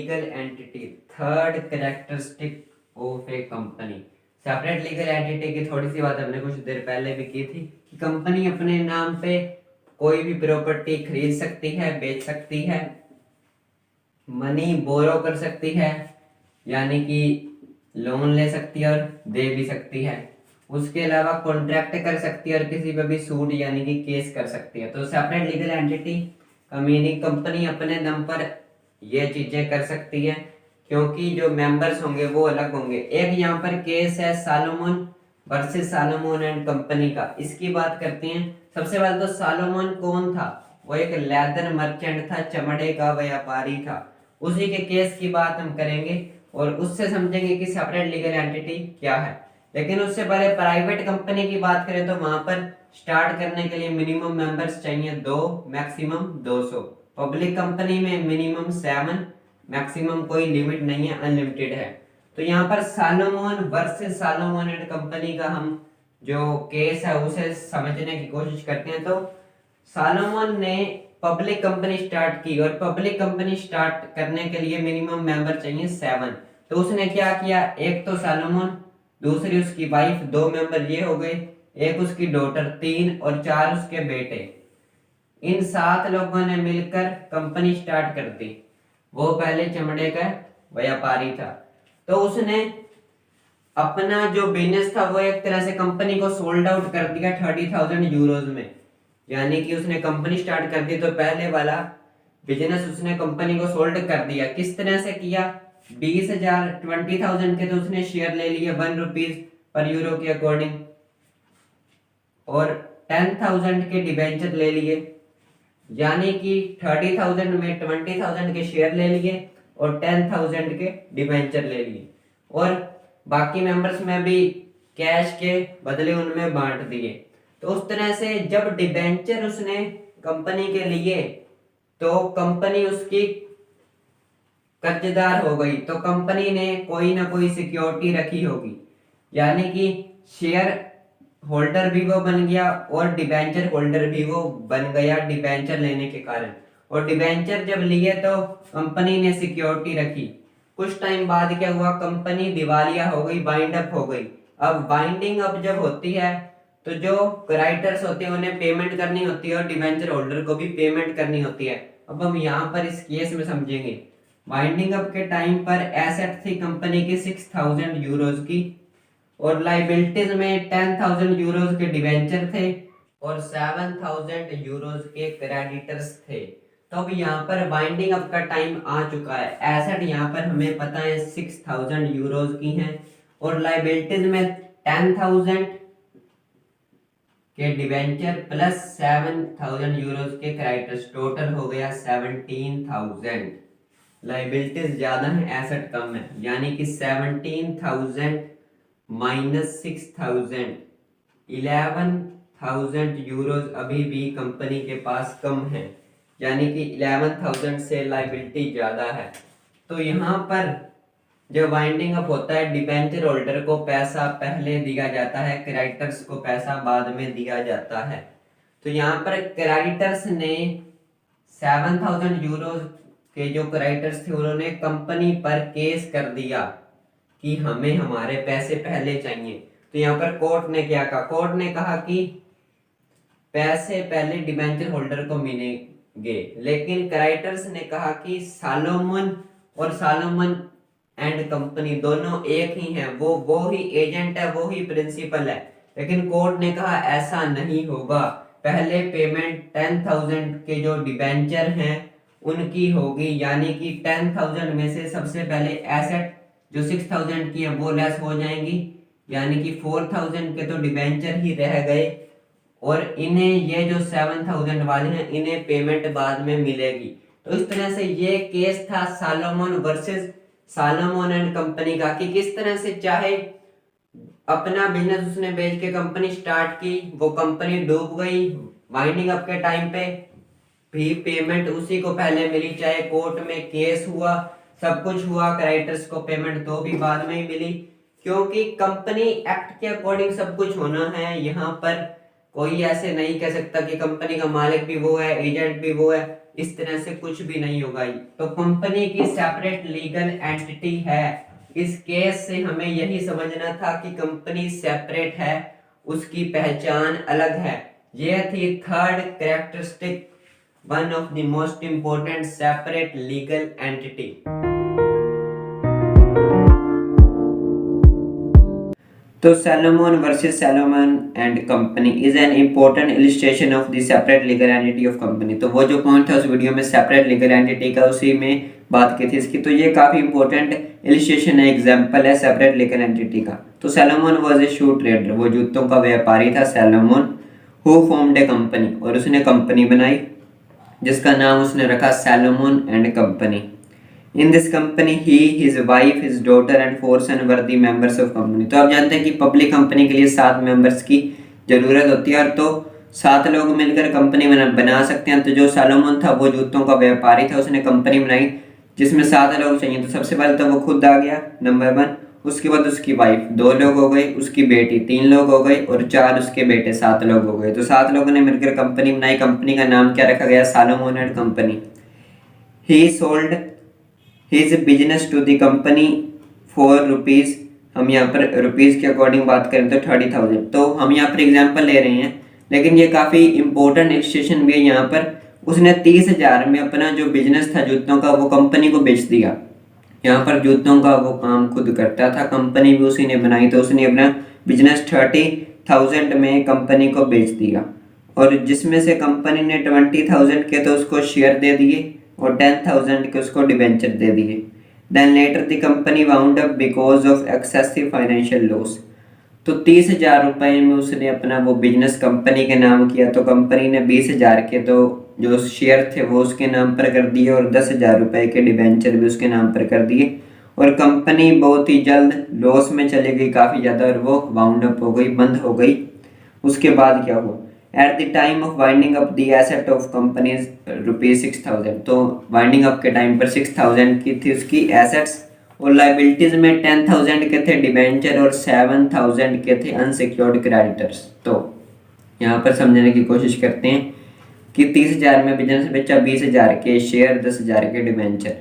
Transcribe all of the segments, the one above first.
Legal entity, third characteristic of A company. Separate legal entity की थोड़ी सी बात हमने कुछ देर पहले भी की थी कि कंपनी अपने नाम पे कोई भी प्रॉपर्टी खरीद सकती है, बेच सकती है, मनी बोरो कर सकती है, यानी कि लोन ले सकती है और दे भी सकती है। उसके अलावा कॉन्ट्रैक्ट कर सकती है और किसी पे भी सूट यानी कि केस कर सकती है। तो सेपरेट लीगल एंटिटी का मीनिंग कंपनी अपने दम पर ये चीजें कर सकती है, क्योंकि जो मेंबर्स होंगे वो अलग होंगे। एक यहाँ पर केस है Salomon versus Salomon and company का, इसकी बात करते हैं। सबसे पहले तो सालोमन कौन था? वो एक लेदर मर्चेंट था, चमड़े का व्यापारी था। उसी के केस की बात हम करेंगे और उससे समझेंगे कि सेपरेट लीगल एंटिटी क्या है। लेकिन उससे पहले प्राइवेट कंपनी की बात करें तो वहां पर स्टार्ट करने के लिए मिनिमम मेंबर्स चाहिए 2, मैक्सिमम 200। पब्लिक कंपनी में मिनिमम 7, मैक्सिमम कोई लिमिट नहीं है, अनलिमिटेड है। तो यहाँ पर Salomon versus Salomon and company का हम जो केस है उसे समझने की कोशिश करते हैं। तो सालोमन ने पब्लिक कंपनी स्टार्ट की और पब्लिक कंपनी स्टार्ट करने के लिए मिनिमम मेंबर चाहिए 7। तो उसने क्या किया, एक तो सालोमन, दूसरी उसकी वाइफ, 2 मेंबर ये हो गए, एक उसकी डॉटर, 3 और 4 उसके बेटे। इन 7 लोगों ने मिलकर कंपनी स्टार्ट कर दी। वो पहले चमड़े का व्यापारी था, तो उसने अपना जो बिजनेस था वो एक तरह से कंपनी को सोल्ड आउट कर दिया 30,000 यूरोज में। यानी कि उसने कंपनी स्टार्ट कर दी तो पहले वाला बिजनेस उसने कंपनी को सोल्ड कर दिया। किस तरह से किया? 20,000 के तो उसने शेयर ले लिए 1 रुपीज पर यूरो के अकॉर्डिंग, और 10,000 के डिबेंचर ले लिए। यानी कि 30,000 में 20,000 के शेयर ले लिए और 10,000 के डिबेंचर ले लिए, और बाकी मेंबर्स में भी कैश के बदले उनमें बांट दिए। तो उस तरह से जब डिबेंचर उसने कंपनी के लिए तो कंपनी उसकी कर्जदार हो गई, तो कंपनी ने कोई ना कोई सिक्योरिटी रखी होगी, यानी कि शेयर होल्डर भी वो बन गया और डिबेंचर होल्डर भी वो बन गया डिबेंचर लेने के कारण। और डिबेंचर जब लिए तो कंपनी ने सिक्योरिटी रखी। कुछ टाइम बाद क्या हुआ, कंपनी दिवालिया हो गई, बाइंड अप हो गई। अब बाइंडिंग अप जब होती है तो जो क्राइटर्स होते हैं उन्हें पेमेंट करनी होती है और डिबेंचर होल्डर को भी पेमेंट करनी होती है। अब हम यहाँ पर इस केस में समझेंगे। बाइंडिंग अप के टाइम पर एसेट थी कंपनी की 6,000 यूरोज की, और लाइबिलिटीज में 10,000 यूरोज के डिवेंचर थे और 7,000 यूरोज के क्रेडिटर्स थे। तो अब यहाँ पर बाइंडिंग अप का टाइम आ चुका है। एसेट यहाँ पर हमें पता है 6,000 यूरोज की हैं और लाइबिलिटीज में 10,000 के डिवेंचर प्लस 7,000 यूरोज के क्रेडिटर्स, टोटल हो गया 17,000। लाइबिलिटीज ज्यादा है, एसेट कम है, यानी कि 17,000 माइनस 6,000, 11,000 यूरोज अभी भी कंपनी के पास कम है, यानी कि 11,000 से लाइबिलिटी ज्यादा है। तो यहाँ पर जब वाइंडिंग अप होता है डिबेंचर होल्डर को पैसा पहले दिया जाता है, क्रेडिटर्स को पैसा बाद में दिया जाता है। तो यहाँ पर क्रेडिटर्स ने 7,000 यूरोज के जो क्रेडिटर्स थे उन्होंने कंपनी पर केस कर दिया कि हमें हमारे पैसे पहले चाहिए। तो यहाँ पर कोर्ट ने क्या कहा, कोर्ट ने कहा कि पैसे पहले डिबेंचर होल्डर को मिलेंगे, लेकिन क्रेडिटर्स ने कहा कि सालोमन और सालोमन एंड कंपनी दोनों एक ही हैं, वो ही एजेंट है, वो ही प्रिंसिपल है। लेकिन कोर्ट ने कहा ऐसा नहीं होगा, पहले पेमेंट 10,000 के जो डिबेंचर हैं उनकी होगी, यानी कि 10,000 में से सबसे पहले एसेट जो 6,000 की है वो लेस हो जाएंगी, यानी कि 4,000 के तो डिबेंचर ही रह गए और इन्हें ये जो 7,000 वाले हैं इन्हें पेमेंट बाद में मिलेगी। तो इस तरह से ये केस था Salomon versus Salomon and company का, कि किस तरह से चाहे अपना बिजनेस उसने बेच के कंपनी स्टार्ट की, वो कंपनी डूब गई, वाइंडिंग अप के टाइम पे भी पेमेंट उसी को पहले मिली, चाहे कोर्ट में केस हुआ, सब कुछ हुआ, क्रेडिटर्स को पेमेंट तो भी बाद में ही मिली, क्योंकि कंपनी एक्ट के अकॉर्डिंग सब कुछ होना है। यहाँ पर कोई ऐसे नहीं कह सकता कि कंपनी का मालिक भी वो है, एजेंट भी वो है। इस तरह से कुछ भी नहीं होगा। तो कंपनी की सेपरेट लीगल एंटिटी है। इस केस से हमें यही समझना था कि कंपनी सेपरेट है, उसकी पहचान अलग है। यह थी third characteristic, one of the most important separate legal entity. तो Salomon versus Salomon and company is an important illustration of the separate legal entity of company. तो वो जो पॉइंट था उस वीडियो में सेपरेट लीगल एंटिटी का, उसी में बात की थी इसकी। तो ये काफी इंपॉर्टेंट इलिस्ट्रेशन है, एग्जांपल है सेपरेट लीगल एंटिटी का। तो Salomon was a shoe trader, वो जूतों का व्यापारी था Salomon, who formed A company, और उसने कंपनी बनाई जिसका नाम उसने रखा Salomon and company. In this company, he, his wife, his daughter and 4 son were the members of company। तो आप जानते हैं कि पब्लिक कंपनी के लिए 7 मेंबर्स की जरूरत होती है, और तो 7 लोग मिलकर कंपनी बना सकते हैं। तो जो सैलोमन था वो जूतों का व्यापारी था, उसने कंपनी बनाई जिसमें 7 लोग चाहिए। तो सबसे पहले तो वो खुद आ गया नंबर 1, उसके बाद उसकी वाइफ 2 लोग हो गए, उसकी बेटी 3 लोग हो गए, और 4 उसके बेटे 7 लोग हो गए। तो 7 लोगों ने मिलकर कंपनी बनाई। कंपनी का नाम क्या रखा गया? Salomon and company. He sold his business to the company for rupees, हम यहाँ पर रुपीज के अकॉर्डिंग बात करें तो 30,000। तो हम यहाँ पर एग्जांपल ले रहे हैं, लेकिन ये काफ़ी इंपॉर्टेंट इलिस्ट्रेशन भी है। यहाँ पर उसने 30,000 में अपना जो बिजनेस था जूतों का वो कंपनी को बेच दिया। यहाँ पर जूतों का वो काम खुद करता था, कंपनी भी उसी ने बनाई, तो उसने अपना बिजनेस 30,000 में कंपनी को बेच दिया। और जिसमें से कंपनी ने 20,000 के तो उसको शेयर दे दिए और 10,000 के उसको डिबेंचर दे दिए। Then later the company wound up because of excessive financial loss. तो 30,000 रुपये में उसने अपना वो बिजनेस कंपनी के नाम किया, तो कंपनी ने 20,000 के तो जो शेयर थे वो उसके नाम पर कर दिए, और 10,000 रुपये के डिबेंचर भी उसके नाम पर कर दिए। और कंपनी बहुत ही जल्द लॉस में चली गई काफ़ी ज़्यादा, और वो वाउंड अप हो गई, बंद हो गई। उसके बाद क्या हुआ? At the time of winding up the asset of companies ₹6,000। तो वाइंडिंग अप के टाइम पर 6,000 की थी उसकी एसेट्स, और लाइबिलिटीज में 10,000 के थे डिबेंचर और 7,000 के थे अनसिक्योर्ड क्रेडिटर्स। तो यहाँ पर समझने की कोशिश करते हैं कि 30,000 में बिजनेस बेचा, 20,000 के शेयर, 10,000 के डिबेंचर।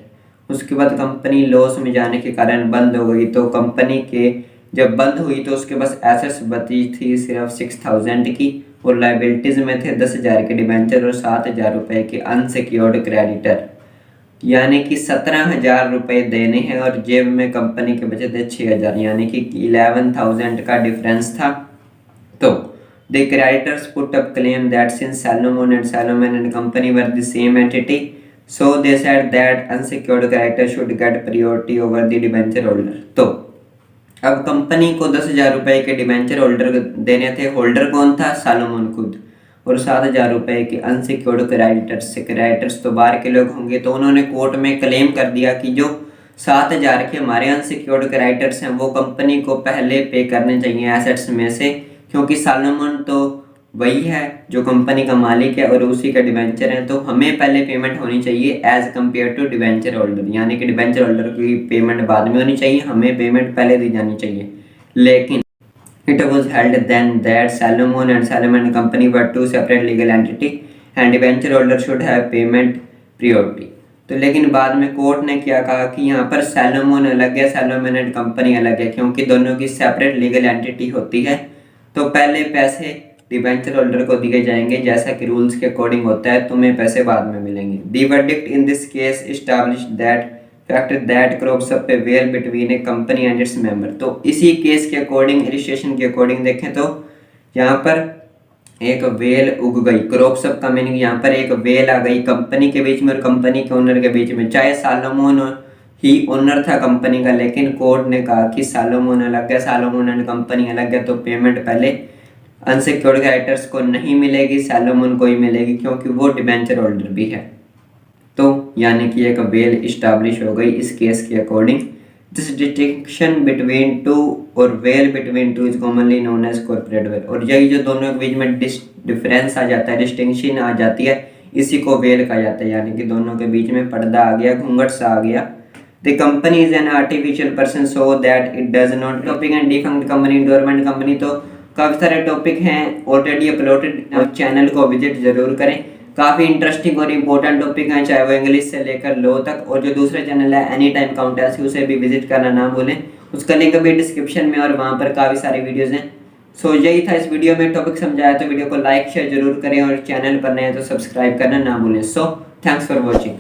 उसके बाद कंपनी लॉस में जाने के कारण बंद हो गई। तो कंपनी के जब बंद हुई तो उसके पास एसेट्स बची थी सिर्फ 6,000 की, और लाइबिलिटीज में थे 10,000 के डिबेंचर और 7,000 रुपये के अनसिक्योर्ड क्रेडिटर, यानी कि 17,000 रुपये देने हैं, और जेब में कंपनी के बचे थे 6,000, यानी कि 11,000 का डिफरेंस था। तो the creditors put up claim that since Salomon and company were the same entity, so they said that unsecured creditor should get priority over the debenture holder. तो अब कंपनी को 10,000 रुपये के डिबेंचर होल्डर देने थे। Holder कौन था? Salomon खुद। और 7,000 रुपये के अनसिक्योर्ड क्रेडिटर्स से, क्रेडिटर्स तो बाहर के लोग होंगे, तो उन्होंने कोर्ट में क्लेम कर दिया कि जो 7,000 के हमारे अनसिक्योर्ड क्रेडिटर्स हैं वो कंपनी को पहले पे करने चाहिए एसेट्स में से, क्योंकि सैलोमन तो वही है जो कंपनी का मालिक है और उसी का डिबेंचर है, तो हमें पहले पेमेंट होनी चाहिए as compare to debenture holder, यानी कि डिबेंचर होल्डर की पेमेंट बाद में होनी चाहिए, हमें पेमेंट पहले दी जानी चाहिए। लेकिन it was held then that Salomon and company were two separate legal entity and debenture holder should have payment priority। तो लेकिन बाद में कोर्ट ने क्या कहा कि यहाँ पर सैलोमन अलग है, सैलोमन एंड कंपनी अलग है, क्योंकि दोनों की सेपरेट लीगल एंटिटी होती है। तो पहले पैसे डिबेंचर होल्डर को दिए जाएंगे जैसा कि रूल्स के अकॉर्डिंग होता है, तुम्हें पैसे बाद में मिलेंगे। The verdict in this case established that fact that crops up A well between A company and its member. तो इसी केस के अकॉर्डिंग, इलिस्ट्रेशन के अकॉर्डिंग देखें तो यहाँ पर एक वेल उग गई। क्रॉप्स अप का मीनिंग यहाँ पर एक वेल आ गई कंपनी के बीच में और कंपनी के ओनर के बीच में। चाहे सैलोमन ही ओनर था कंपनी का, लेकिन कोर्ट ने कहा कि सैलोमन अलग है, सैलोमन एंड कंपनी अलग है, तो पेमेंट पहले अनसिक्योर्ड क्रेडिटर्स को नहीं मिलेगी, सैलोमन को ही मिलेगी, क्योंकि वो डिबेंचर होल्डर भी है। तो यानी कि एक वेल इस्टेब्लिश हो गई इस केस के according. This distinction between two और veil between two is commonly known as corporate veil. और यही जो दोनों के बीच में डिफरेंस आ जाता है, डिस्टिंक्शन आ जाती है, इसी को वेल कहा जाता है, यानी कि दोनों के बीच में पर्दा आ गया, घूंघट सा आ गया। The company is an artificial person so that it does not topic and defunct company, dormant company. तो काफ़ी सारे टॉपिक हैं ऑलरेडी अपलोडेड, चैनल को विजिट जरूर करें। काफ़ी इंटरेस्टिंग और इम्पोर्टेंट टॉपिक हैं, चाहे वो इंग्लिश से लेकर लॉ तक। और जो दूसरा चैनल है एनी टाइम काउंटेंसी, उसे भी विजिट करना ना भूलें, उसका लिंक भी डिस्क्रिप्शन में, और वहाँ पर काफ़ी सारी वीडियोज़ हैं। सो यही था इस वीडियो में टॉपिक समझाया, तो वीडियो को लाइक शेयर जरूर करें और चैनल पर नए हैं तो सब्सक्राइब करना ना भूलें। So thanks for watching.